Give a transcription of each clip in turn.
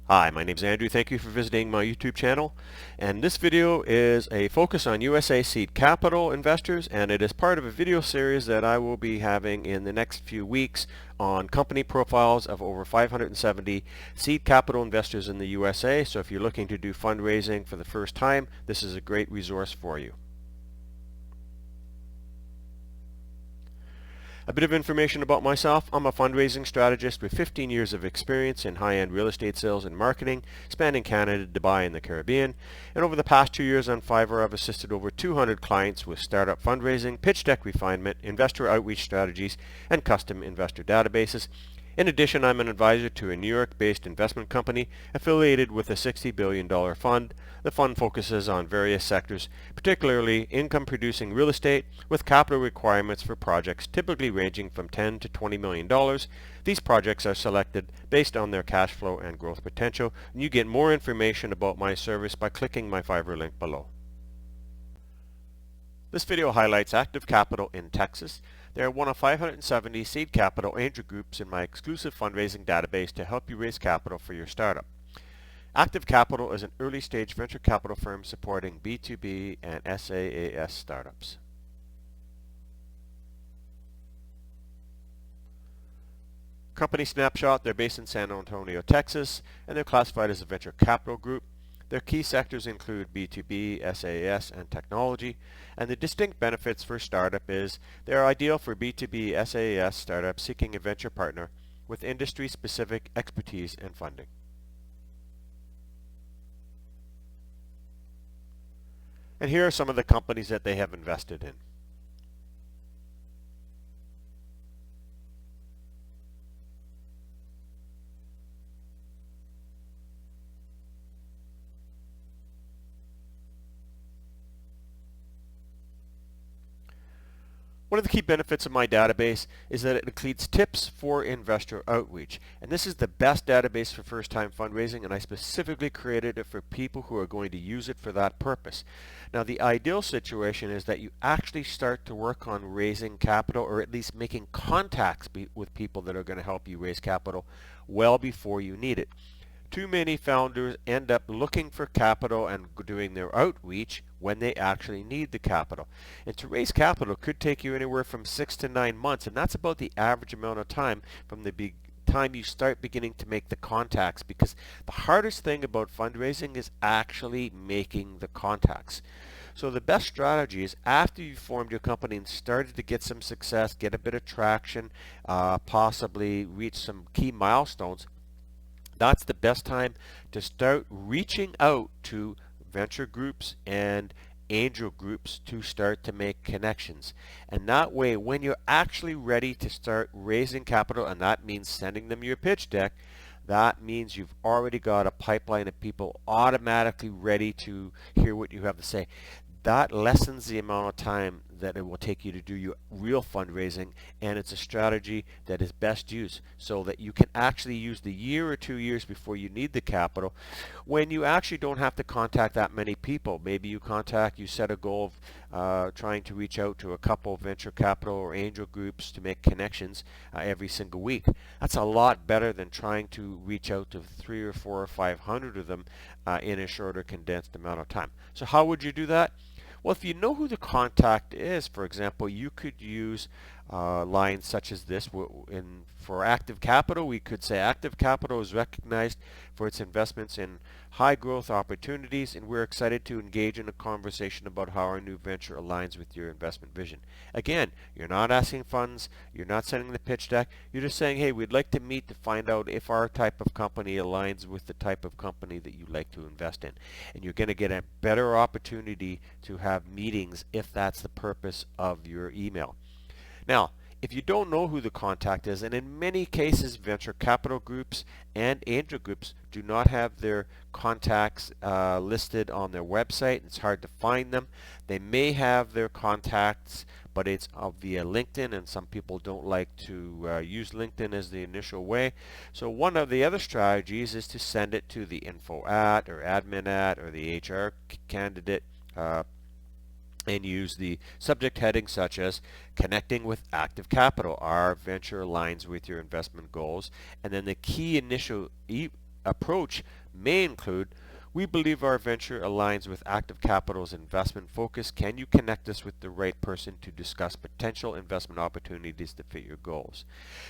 Hi, my name is Andrew. Thank you for visiting my YouTube channel. And this video is a focus on USA seed capital investors, and it is part of a video series that I will be having in the next few weeks on company profiles of over 570 seed capital investors in the USA. So if you're looking to do fundraising for the first time, this is a great resource for you. A bit of information about myself. I'm a fundraising strategist with 15 years of experience in high-end real estate sales and marketing, spanning Canada, Dubai, and the Caribbean. And over the past 2 years on Fiverr, I've assisted over 200 clients with startup fundraising, pitch deck refinement, investor outreach strategies, and custom investor databases. In addition, I'm an advisor to a New York-based investment company affiliated with a $60 billion fund. The fund focuses on various sectors, particularly income-producing real estate, with capital requirements for projects typically ranging from $10 to $20 million. These projects are selected based on their cash flow and growth potential, and you get more information about my service by clicking my Fiverr link below. This video highlights Active Capital in Texas. They are one of 570 seed capital angel groups in my exclusive fundraising database to help you raise capital for your startup. Active Capital is an early-stage venture capital firm supporting B2B and SaaS startups. Company snapshot: they're based in San Antonio, Texas, and they're classified as a venture capital group. Their key sectors include B2B, SaaS, and technology, and the distinct benefits for startup is they're ideal for B2B, SaaS startups seeking a venture partner with industry-specific expertise and funding. And here are some of the companies that they have invested in. One of the key benefits of my database is that it includes tips for investor outreach. And this is the best database for first-time fundraising, and I specifically created it for people who are going to use it for that purpose. Now, the ideal situation is that you actually start to work on raising capital, or at least making contacts with people that are going to help you raise capital well before you need it. Too many founders end up looking for capital and doing their outreach when they actually need the capital. And to raise capital could take you anywhere from 6 to 9 months, and that's about the average amount of time from the time you start beginning to make the contacts, because the hardest thing about fundraising is actually making the contacts. So the best strategy is after you've formed your company and started to get some success, get a bit of traction, possibly reach some key milestones, that's the best time to start reaching out to venture groups and angel groups to start to make connections. And that way, when you're actually ready to start raising capital, and that means sending them your pitch deck, that means you've already got a pipeline of people automatically ready to hear what you have to say. That lessens the amount of time that it will take you to do your real fundraising, and it's a strategy that is best used so that you can actually use the year or 2 years before you need the capital when you actually don't have to contact that many people. Maybe you set a goal of trying to reach out to a couple venture capital or angel groups to make connections every single week. That's a lot better than trying to reach out to 3 or 4 or 500 of them in a shorter condensed amount of time. So how would you do that? Well, if you know who the contact is, for example, you could use lines such as this. For Active Capital, we could say Active Capital is recognized for its investments in high growth opportunities, and we're excited to engage in a conversation about how our new venture aligns with your investment vision. Again, you're not asking funds, you're not sending the pitch deck, you're just saying, hey, we'd like to meet to find out if our type of company aligns with the type of company that you'd like to invest in. And you're going to get a better opportunity to have meetings if that's the purpose of your email. Now, if you don't know who the contact is, and in many cases venture capital groups and angel groups do not have their contacts listed on their website, it's hard to find them. They may have their contacts, but it's via LinkedIn, and some people don't like to use LinkedIn as the initial way. So one of the other strategies is to send it to the info at or admin at or the HR candidate and use the subject heading such as connecting with Active Capital. Our venture aligns with your investment goals. And then the key initial approach may include: we believe our venture aligns with Active Capital's investment focus. Can you connect us with the right person to discuss potential investment opportunities to fit your goals?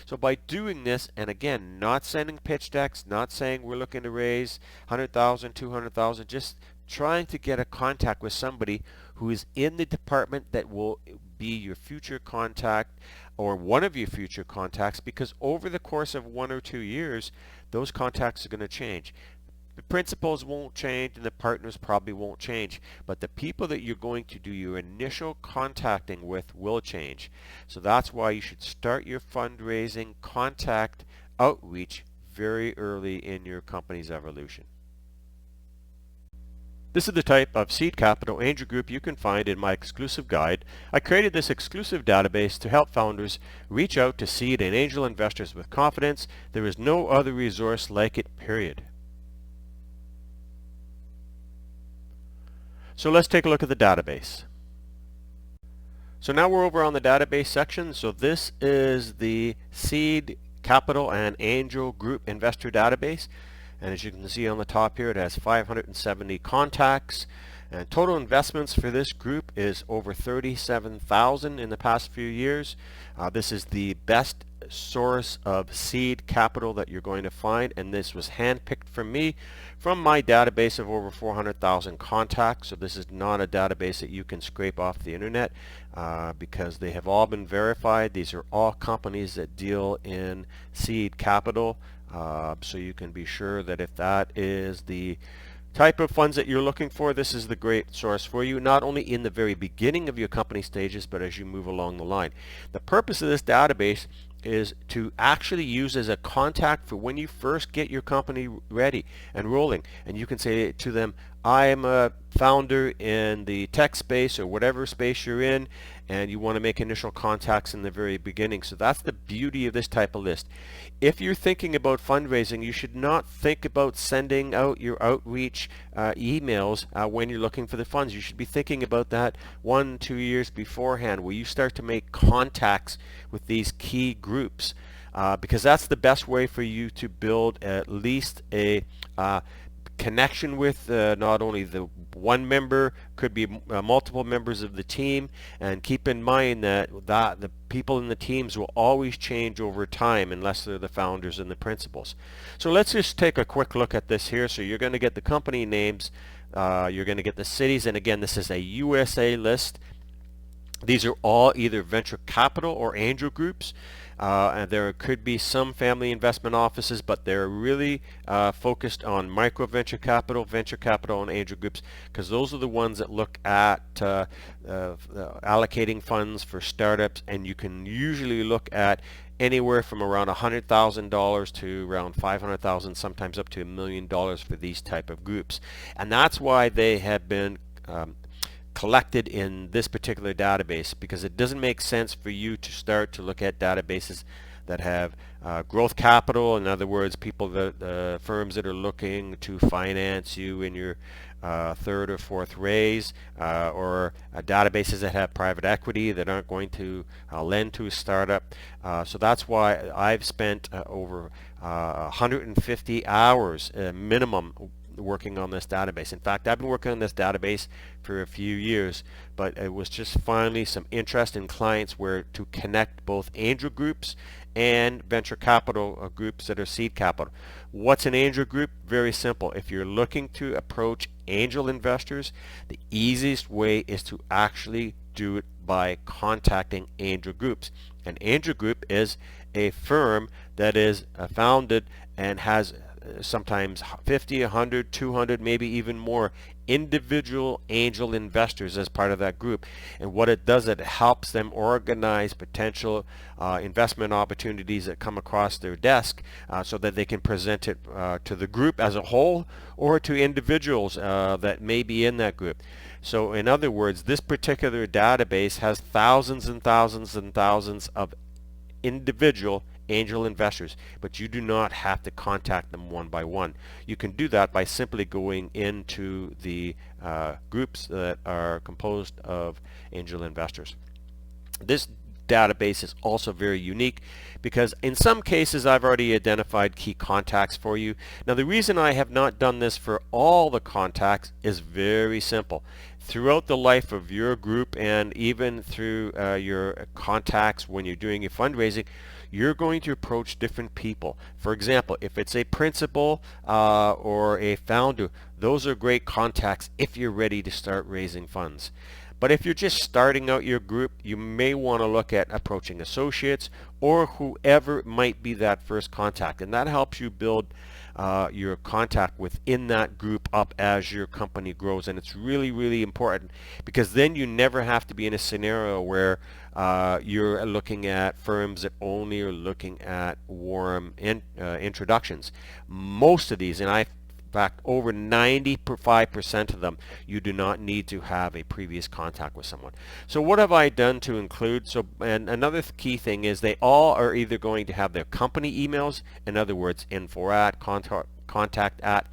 So by doing this, and again, not sending pitch decks, not saying we're looking to raise 100,000, 200,000, just trying to get a contact with somebody who is in the department that will be your future contact or one of your future contacts, because over the course of 1 or 2 years, those contacts are going to change. The principals won't change and the partners probably won't change, but the people that you're going to do your initial contacting with will change. So that's why you should start your fundraising contact outreach very early in your company's evolution. This is the type of seed capital angel group you can find in my exclusive guide. I created this exclusive database to help founders reach out to seed and angel investors with confidence. There is no other resource like it, period. So let's take a look at the database. So now we're over on the database section. So this is the seed capital and angel group investor database. And as you can see on the top here, it has 570 contacts. And total investments for this group is over 37,000 in the past few years. This is the best source of seed capital that you're going to find, and this was handpicked from me from my database of over 400,000 contacts. So this is not a database that you can scrape off the internet because they have all been verified. These are all companies that deal in seed capital, so you can be sure that if that is the type of funds that you're looking for, this is the great source for you, not only in the very beginning of your company stages, but as you move along the line. The purpose of this database is to actually use as a contact for when you first get your company ready and rolling, and you can say to them, I am a founder in the tech space or whatever space you're in, and you want to make initial contacts in the very beginning. So that's the beauty of this type of list. If you're thinking about fundraising, you should not think about sending out your outreach emails when you're looking for the funds. You should be thinking about that 1-2 years beforehand, where you start to make contacts with these key groups, because that's the best way for you to build at least a connection with not only the one member, could be multiple members of the team. And keep in mind that the people in the teams will always change over time unless they're the founders and the principals. So let's just take a quick look at this here. So you're going to get the company names, you're going to get the cities, and again, this is a USA list. These are all either venture capital or angel groups. And there could be some family investment offices, but they're really focused on micro venture capital, and angel groups, because those are the ones that look at allocating funds for startups, and you can usually look at anywhere from around $100,000 to around $500,000, sometimes up to $1 million for these type of groups. And that's why they have been collected in this particular database, because it doesn't make sense for you to start to look at databases that have growth capital. In other words, people that firms that are looking to finance you in your third or fourth raise, or databases that have private equity that aren't going to lend to a startup. So that's why I've spent over 150 hours minimum working on this database. In fact, I've been working on this database for a few years, but it was just finally some interest in clients where to connect both angel groups and venture capital groups that are seed capital. What's an angel group? Very simple. If you're looking to approach angel investors, the easiest way is to actually do it by contacting angel groups. An angel group is a firm that is founded and has sometimes 50, 100, 200, maybe even more individual angel investors as part of that group. And what it does, it helps them organize potential investment opportunities that come across their desk, so that they can present it to the group as a whole or to individuals that may be in that group. So in other words, this particular database has thousands and thousands and thousands of individual angel investors, but you do not have to contact them one by one. You can do that by simply going into the groups that are composed of angel investors. This database is also very unique because in some cases I've already identified key contacts for you. Now the reason I have not done this for all the contacts is very simple. Throughout the life of your group and even through your contacts when you're doing your fundraising, you're going to approach different people. For example, if it's a principal or a founder, those are great contacts if you're ready to start raising funds. But if you're just starting out your group, you may want to look at approaching associates or whoever might be that first contact, and that helps you build your contact within that group up as your company grows. And it's really, really important because then you never have to be in a scenario where you're looking at firms that only are looking at warm introductions. Most of these, and in fact, over 95% of them, you do not need to have a previous contact with someone. So what have I done to include? And another key thing is they all are either going to have their company emails, in other words, info at, contact at,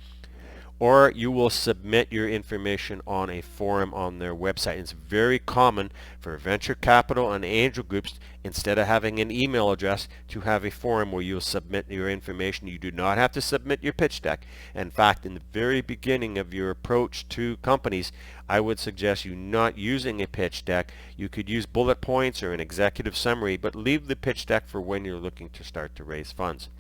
or you will submit your information on a forum on their website. It's very common for venture capital and angel groups, instead of having an email address, to have a forum where you'll submit your information. You do not have to submit your pitch deck. In fact, in the very beginning of your approach to companies, I would suggest you not using a pitch deck. You could use bullet points or an executive summary, but leave the pitch deck for when you're looking to start to raise funds.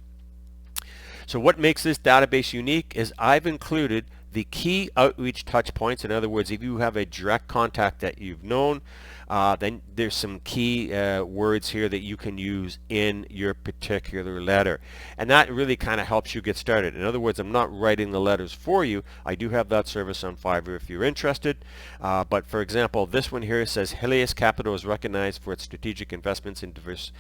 So what makes this database unique is I've included the key outreach touch points. In other words, if you have a direct contact that you've known, then there's some key words here that you can use in your particular letter. And that really kind of helps you get started. In other words, I'm not writing the letters for you. I do have that service on Fiverr if you're interested. But for example, this one here says, Helios Capital is recognized for its strategic investments in diverse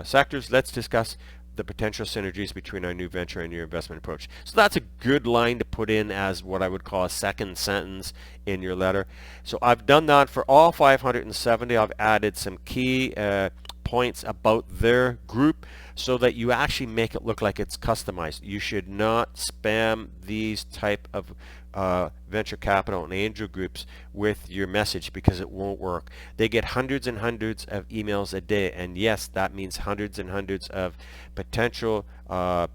sectors. Let's discuss the potential synergies between our new venture and your investment approach. So that's a good line to put in as what I would call a second sentence in your letter. So I've done that for all 570. I've added some key points about their group so that you actually make it look like it's customized. You should not spam these type of venture capital and angel groups with your message because it won't work. They get hundreds and hundreds of emails a day, and yes, that means hundreds and hundreds of potential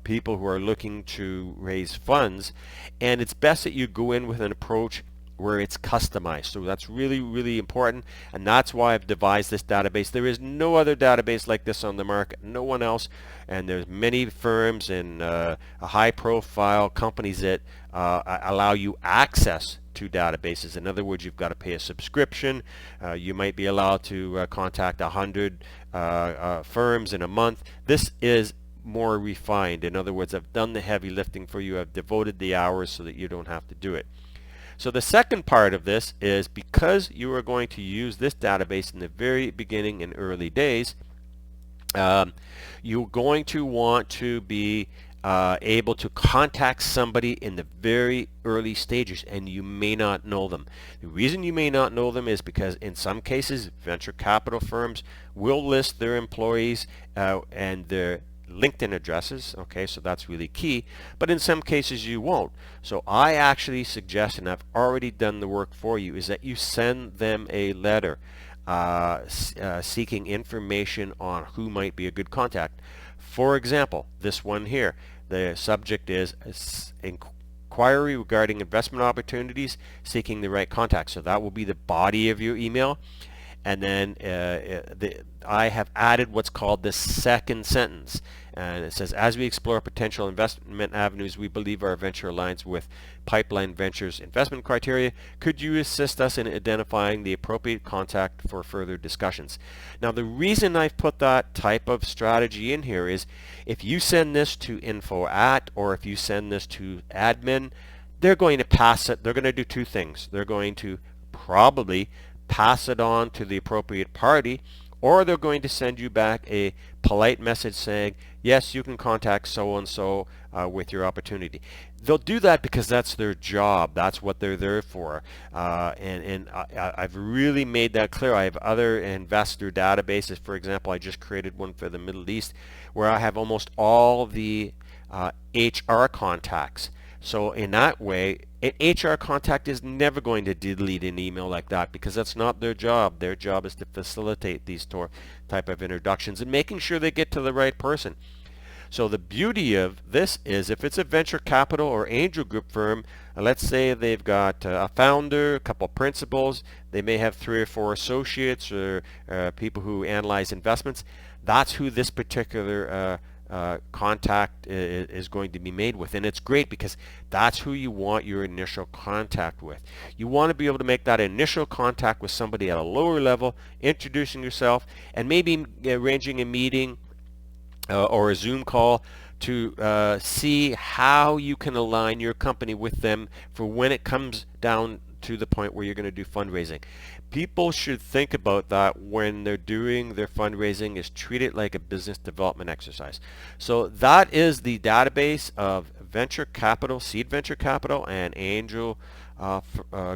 people who are looking to raise funds, and it's best that you go in with an approach where it's customized. So that's really, really important, and that's why I've devised this database. There is no other database like this on the market, no one else, and there's many firms and high profile companies that allow you access to databases. In other words, you've got to pay a subscription. You might be allowed to contact 100 firms in a month. This is more refined. In other words, I've done the heavy lifting for you. I've devoted the hours so that you don't have to do it. So the second part of this is, because you are going to use this database in the very beginning and early days, you're going to want to be able to contact somebody in the very early stages, and you may not know them. The reason you may not know them is because in some cases venture capital firms will list their employees and their LinkedIn addresses. Okay, so that's really key, but in some cases you won't. So I actually suggest, and I've already done the work for you, is that you send them a letter seeking information on who might be a good contact. For example, this one here, the subject is inquiry regarding investment opportunities, seeking the right contact. So that will be the body of your email. And then I have added what's called the second sentence, and it says, as we explore potential investment avenues, we believe our venture aligns with Pipeline Ventures investment criteria. Could you assist us in identifying the appropriate contact for further discussions? Now, the reason I've put that type of strategy in here is if you send this to info at, or if you send this to admin, they're going to pass it. They're going to do two things. They're going to probably pass it on to the appropriate party, or they're going to send you back a polite message saying, yes, you can contact so-and-so with your opportunity. They'll do that because that's their job. That's what they're there for. I've really made that clear. I have other investor databases. For example, I just created one for the Middle East where I have almost all the HR contacts. So in that way, an HR contact is never going to delete an email like that, because that's not their job. Their job is to facilitate these type of introductions and making sure they get to the right person. So the beauty of this is, if it's a venture capital or angel group firm, let's say they've got a founder, a couple principals, they may have 3 or 4 associates or people who analyze investments. That's who this particular contact is going to be made with. And it's great because that's who you want your initial contact with. You want to be able to make that initial contact with somebody at a lower level, introducing yourself, and maybe arranging a meeting or a Zoom call to see how you can align your company with them for when it comes down to the point where you're going to do fundraising. People should think about that when they're doing their fundraising, is treat it like a business development exercise. So that is the database of venture capital, seed venture capital, and angel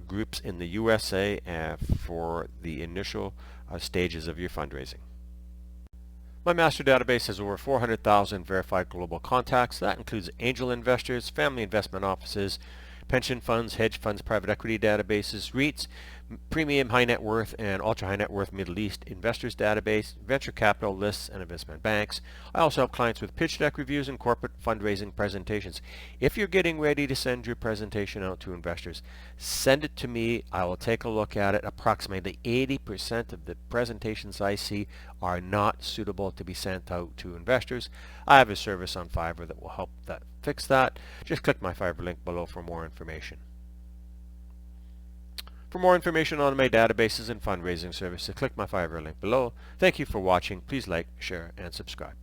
groups in the USA for the initial stages of your fundraising. My master database has over 400,000 verified global contacts. That includes angel investors, family investment offices, pension funds, hedge funds, private equity databases, REITs, premium high net worth and ultra high net worth Middle East investors database, venture capital lists, and investment banks. I also help clients with pitch deck reviews and corporate fundraising presentations. If you're getting ready to send your presentation out to investors, send it to me. I will take a look at it. Approximately 80% of the presentations I see are not suitable to be sent out to investors. I have a service on Fiverr that will help fix that. Just click my Fiverr link below for more information. For more information on my databases and fundraising services, click my Fiverr link below. Thank you for watching. Please like, share, and subscribe.